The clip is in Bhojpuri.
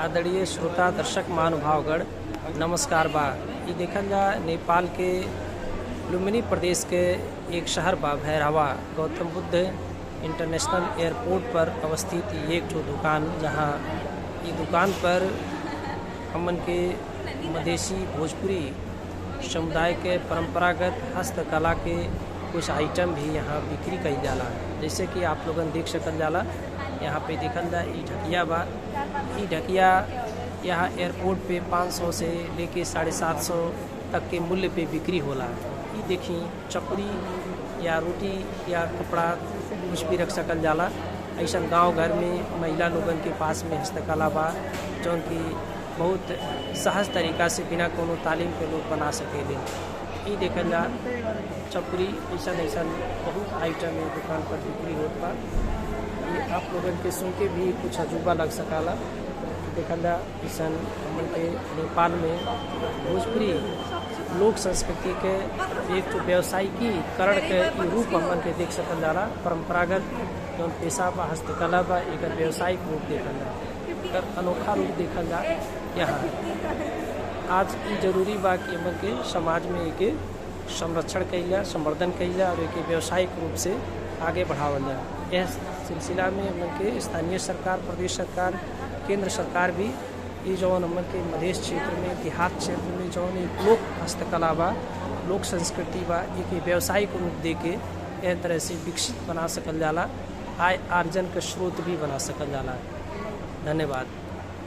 आदरणीय श्रोता दर्शक महानुभावगण नमस्कार बा। ये देखल जा नेपाल के लुम्बिनी प्रदेश के एक शहर बा भैरहवा। गौतम बुद्ध इंटरनेशनल एयरपोर्ट पर अवस्थित एक जो दुकान, जहाँ ये दुकान पर हमन के मधेसी भोजपुरी समुदाय के परंपरागत हस्तकला के कुछ आइटम भी यहाँ बिक्री कईल जाला। जैसे कि आप लोगन देख सकल जाला, यहाँ पे देखल जा ई ढकिया बा। ई ढकिया यहाँ एयरपोर्ट पे 500 से लेके 750 तक के मूल्य पे बिक्री होला। ई देखी चपड़ी या रोटी या कपड़ा कुछ भी रख सकल जाला। ऐसा गांव घर में महिला लोगन के पास में हस्तकला बा, जौन की बहुत सहज तरीका से बिना कोनो तालीम के लोग बना सकेले। ई देखल जा चपड़ी ऐसा बहुत आइटम है दुकान पर बिक्री होत बा। ये आप लोगन के सुन के भी कुछ अजूबा लग सकाला। देखल जा ऐसा हमन के नेपाल में भोजपुरी लोक संस्कृति के एक तो व्यावसायिकीकरण के रूप हमन के देख सकल जाला। परंपरागत जो पेशा बा हस्तकला बा, एक व्यावसायिक रूप देखल जा, एकर अनोखा रूप देखल जा। यहाँ आज ये जरूरी बा कि हमन के समाज में एक संरक्षण कईल जा, संवर्धन कईल जा और एक व्यावसायिक रूप से आगे बढ़ावल जा। यह सिलसिला में हमन के स्थानीय सरकार, प्रदेश सरकार, केंद्र सरकार भी ये जौन हमन के मधेश क्षेत्र में, देहात क्षेत्र में जौन एक लोक हस्तकला बा, लोक संस्कृति बा, एक व्यावसायिक रूप दे के यह तरह से विकसित बना सकल जाला, आय आर्जन का स्रोत भी बना सकल जाला। धन्यवाद।